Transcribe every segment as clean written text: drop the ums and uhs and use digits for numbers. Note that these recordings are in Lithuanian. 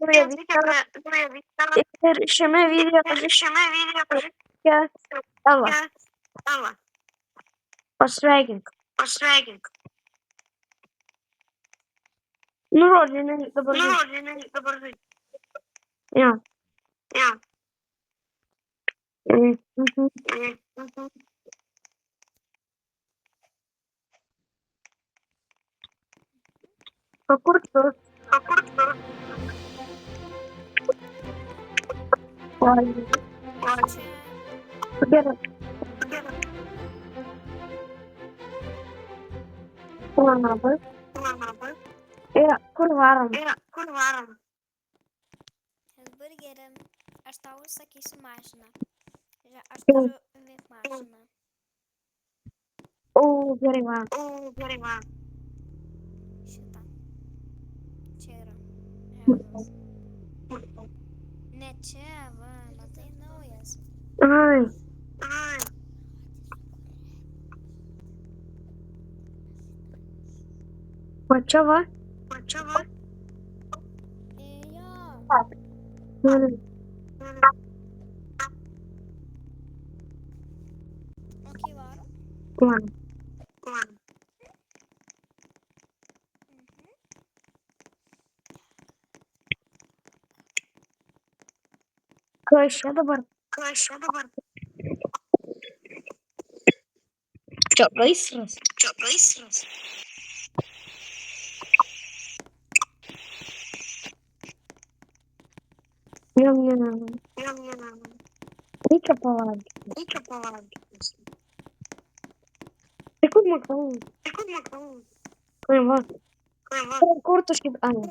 prie naujo video ir šiame video pažiūrėkite Ela. Pasveikink. Nurodė, jinai dabar žaidžia. Jo. O kur tu? Oi, gerai. Labas. Kur varom? Burgeriam. Aš tau užsakysiu mašiną. Aš turiu veik mašiną. O, gerai, va. Šitą. Čia yra. Ženklas. Ne čia, va, matai naujas. Ai. Va čia va. Jo. Ok, varom. Man. Kas čia dabar? Čia gaisras. Jam. Reikia pavalgyti. Tai kur makaronai? Ai, va. Kur tu šiaip Ana?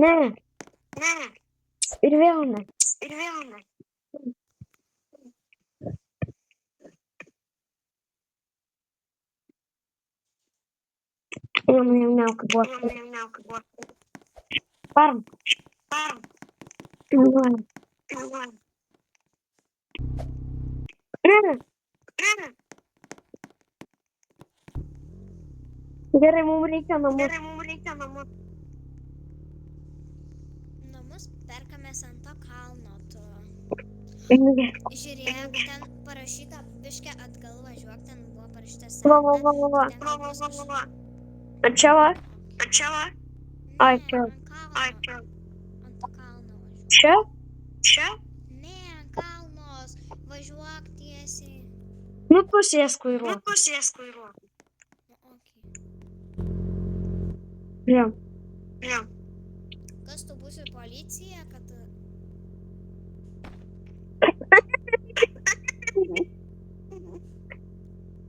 Ne. Ir vėl ne. Jam, kaip buvo. Varom. Varom. Ne. Gerai, mums reikia namus. Namus perkamės ant to kalno. Tu. Gerai. Žiūrėk, ten parašyta biškė atgal važiuok, ten buvo parašyta Va. ten gal bus kažkas. A čia va? Ai, Ne, čia. ant kalno. Ant to kalno važiuok. Čia? Ne, ant kalnos. Važiuok tiesiai. Nu, tu sėsk vairuot. Nu, ok. Jo. Kas tu būsi policija, kad...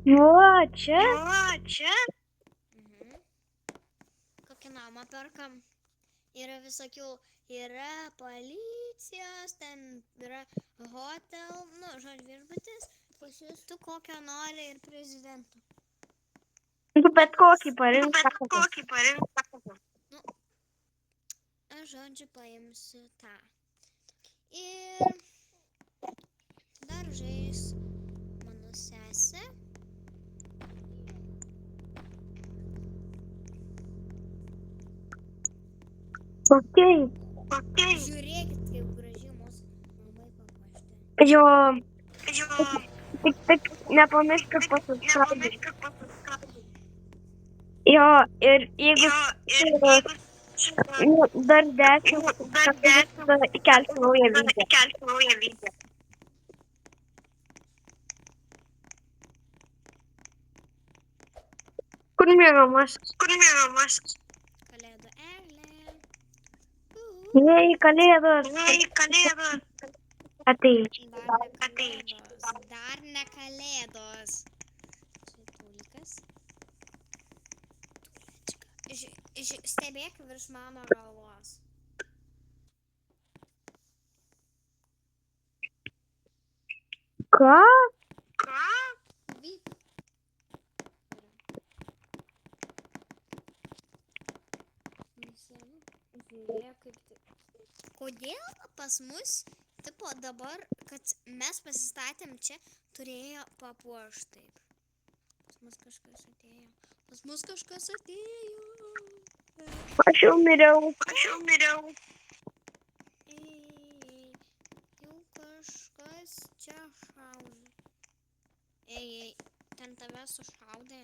Va, čia? Kokį namą perkam? Yra visokių, yra policijos, ten yra hotel, nu, žodžiu, viešbutis. Tu kokio nori ir prezidento. Tu bet kokį parink. Nu, aš žodžiu paimsiu tą. Ir dar žais mano sesė. Okei. Žiūrėkit, kaip gražiai mūsų namai papuošti. Jo. Tik nepamirškit pasiskraidyti. Jo, ir jeigu dar 10 tada įkelsiu naują video. Kur mėgamas? Kalėdų eglė. Jei kalėdos. Ateik. Dar ne kalėdos. Čia tulikas. Stebėk virš mano galvos. Ką? Vyk. Žiūrėk, kaip tai. Kodėl pas mus, tipo dabar, kad mes pasistatėm čia, turėjo papuošti taip. Pas mus kažkas atėjo. Aš jau miriau. Jau kažkas čia šauna. Ei, ten tave sušaudė.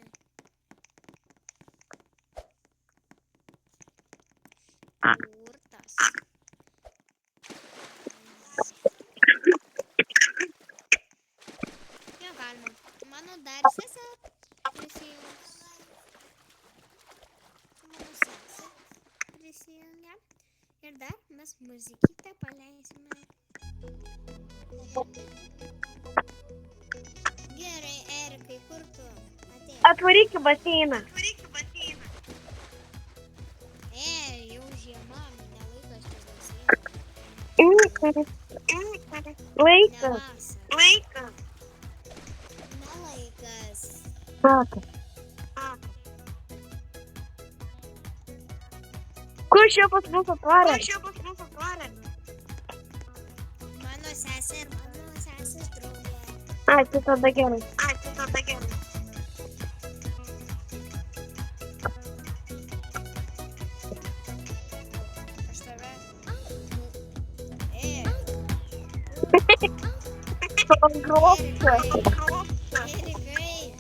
Kur tas? Negalima. Mano dar sesė prisijungs. Mano sesė prisijungia. Ir dar mes muzikytę paleisime. Gerai, Erikai, kur tu? Ateik. Atvaryk į baseiną. Jau žiema, nelaikas čia baseiną. Laikas. Nelaikas. Kur čia pas mus atvarė? Mano sesė ir mano sesės draugė. Ai, tai tada gerai. Aš tave. Pagrobsiu. Erikai,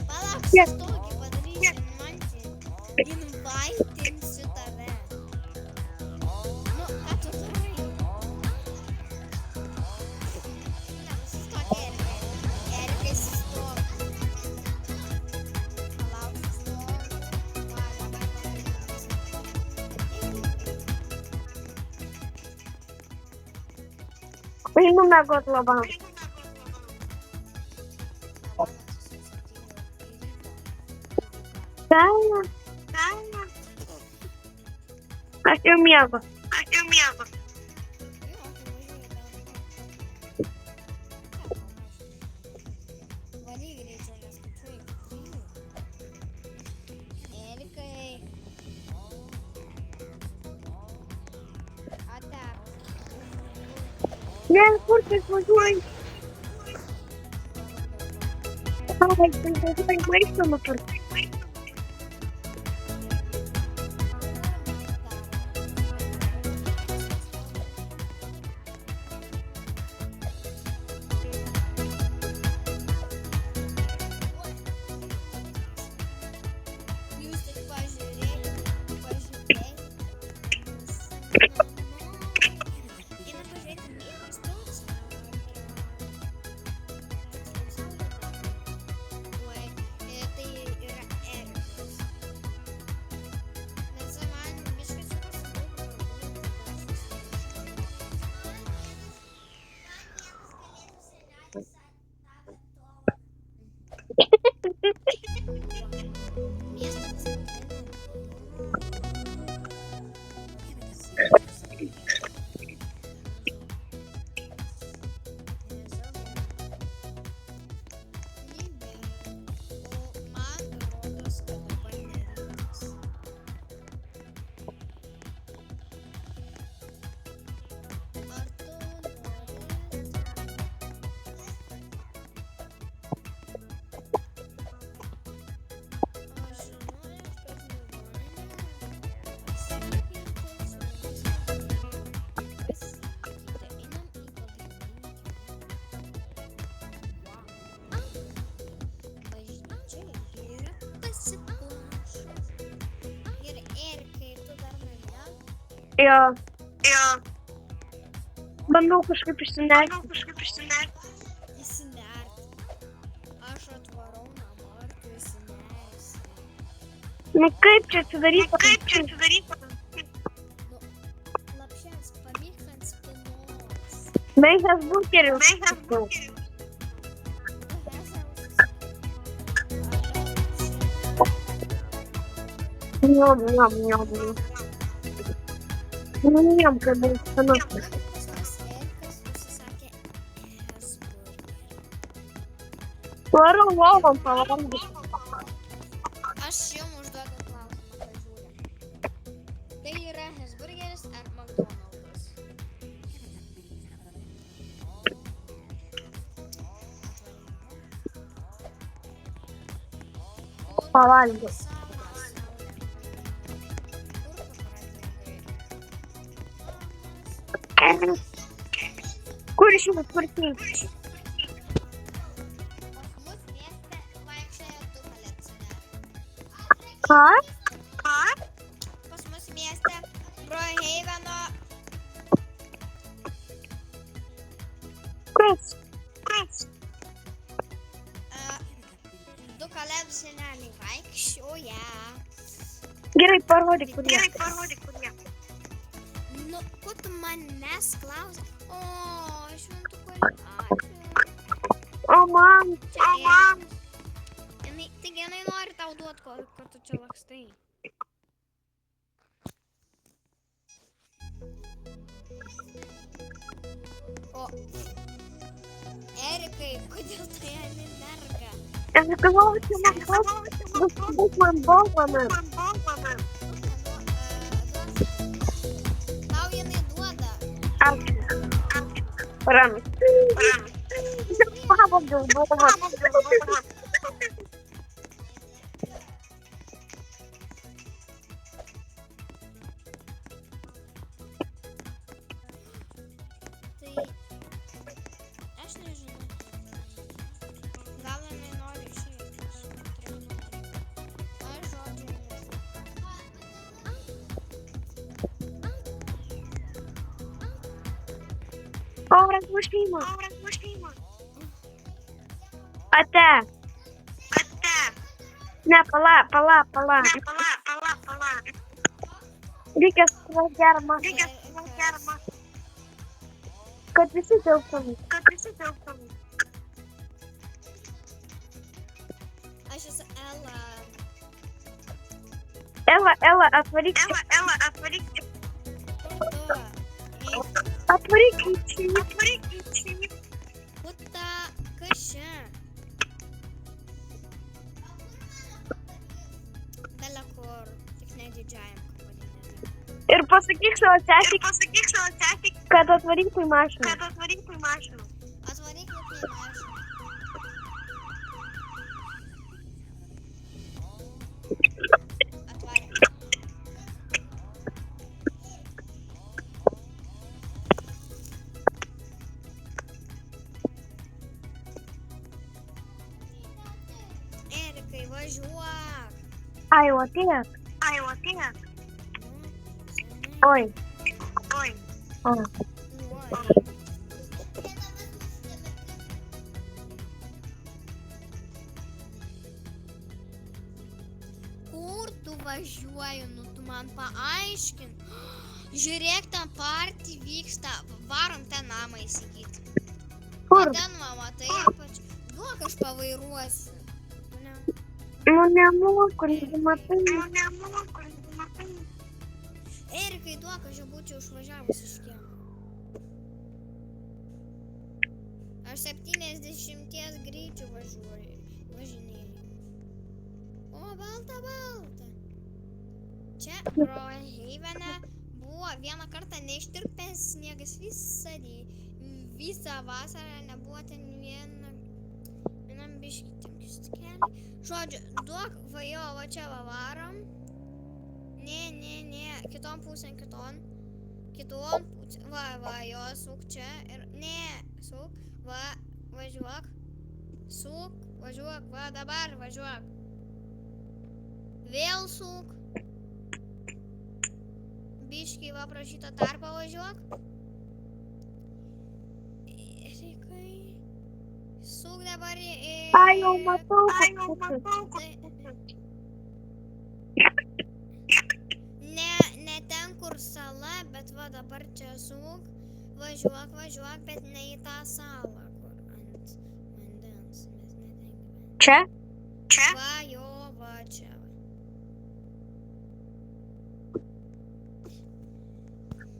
palauk, Kiek? stokį padarysiu man čia. Invaitinsiu tave. Nu, ką tu darai? Ne, sustok, Erikai. Erikai, sustok. Palauk, sustok. Va, dabar padarysiu. Einu miegot labam. Velna. Aš jau miegu. Varyk greičiau, nes skaičiuoju iki 3. Erikai. Ate. Ne, kur tu važiuoji? Ai, tai važiuoji maisto nupirkti. Jūs tik pažiūrėkit. Einam pažiūrėti Mykos tautą. Oi, tai yra Erikas. Nes man biškis pasidaug Jo. Bandau kažkaip išsinerti. Įsinert. Aš atvarau namo ir tu įsinersi. Nu kaip čia atsidaryti? Nu, lapšės, pamyk ant spynos. Baigęs bunkeris. Njom. Njom, kad bus skanus. Pas mus Erikas užsisakė Hesburgerį. Varau lovom pavalgyti. Aš jums užduodu klausimą, pažiūrėk. Tai yra Hesburgeris ar McDonald's? Pavalgyti. Saulė. Kur tu Kur išėjai, kur išėjai? Pas mus mieste vaikščioja du kolekcionieriai. Ką? Pas mus mieste Broheiveno Kas? du kolekcionieriai vaikščioja. Gerai, parodyk, kur jie. Nu, ko tu manęs klausi? O, šventų kolekcijų. O, man. Taigi jinai nori tau duoti, kad tu čia lakstai. O, Erikai, kodėl tu ją nemerga? Aš galvoju, bus man dovana. Tau jinai duoda. Ačiū. Ramus. Pavogiau dovaną. Tai aš nežinau. Gal jinai nori išeiti. Aš žodžiu nežinau. Auras mušimo. Ate. Ne, pala. Reikia surast gerą kad visi džiaugtumės. Aš esu Ela, Ela. atvaryk. Kur tu? Atvaryk čia. Puta, kas čia? Bele kur, tik ne didžiajam pavadinime. Ir pasakyk savo sesei, kad atvarytų į mašiną. Atvaryk į mašiną. Atvarė. Erikai, važiuok. Ai, o tiek. Oi. O. Kur tu važiuoji, nu tu man paaiškink. Žiūrėk, ten partija vyksta, varom ten namą įsigyti. Kur? Ten mama, tai apač. Duok, aš pavairuosiu. Ne. Nu, nemoku, nematai. Erikai, duok, aš jau būčiau išvažiavus iš kiemo. Aš 70 greičių važinėjau. O, balta. Čia Broheivene buvo vieną kartą neištirpęs sniegas visą vasarą, nebuvo ten vienam biškį tinkius keliai. Žodžiu, duok, va čia varom. Ne, kiton pusėn. Va, jo, suk čia ir, suk, va, važiuok, va, dabar važiuok. Vėl suk. Biškį va prašytą tarpą važiuok. Reikai. Suk dabar į... Ai, jau matau. Ne ten, kur sala, bet va dabar čia suk. Važiuok, bet ne į tą salą, kur ant vandens. Mes netenkime. Čia? Va, jo, va čia.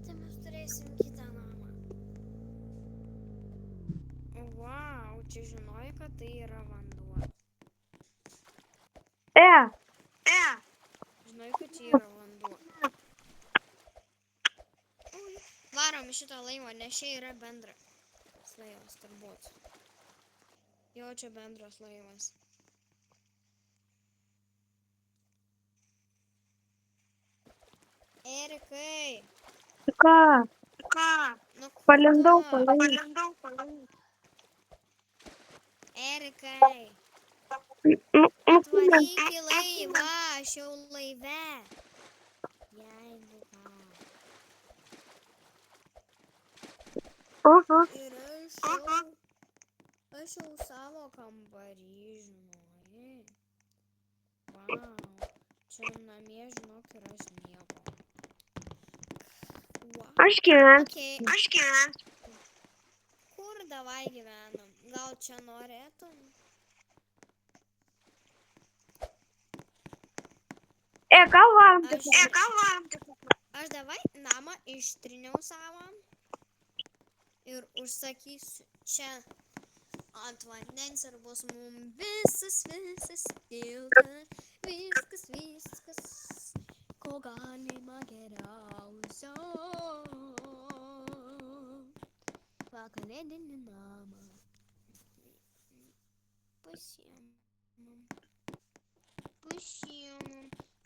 Tai mes turėsim kitą namą. Vau, čia žinojai, kad tai yra vanduo. Žinojai, kad čia yra vanduo. Varom į šitą laivą, nes čia yra bendras laivas, turbūt. Jo, čia bendras laivas. Erikai. Ką? Nu Palindau, Ką? palindau. Erikai, Nu, atvaryk į laivą, aš jau laive. Jeigu ką. aha. Ir aš jau savo kambarį, žinai. Vau, čia namie, žinok, ir aš nieko. Wow. Aš gyvenu. Okay. Kur davai gyvenam? Gal čia norėtum? Gal varom Aš, tik. aš davai namą ištriniau savo ir užsakysiu čia ant vandens ir bus mum visas tiltas, viskas, ko galima geriausio. Kalėdinį namą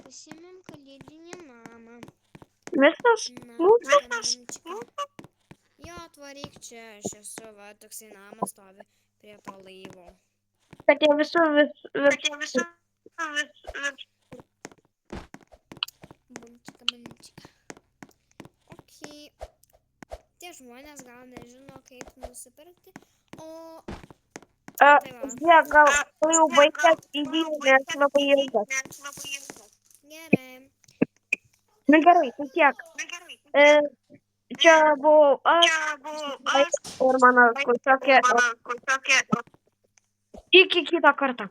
pasiėmėm kalėdinį namą. Visas. Jo, atvaryk čia, aš esu, va, toksai namas stovi prie to laivo. Kad jie visur Bumčika. Okay. Tie žmonės gal nežino, kaip nusipirkti, o... Jie gal jau baigęs įvyko, nes labai ilgas. Gerai. Nu gerai, tai tiek. Čia buvau aš ir mano kursiokė. Iki kito karto.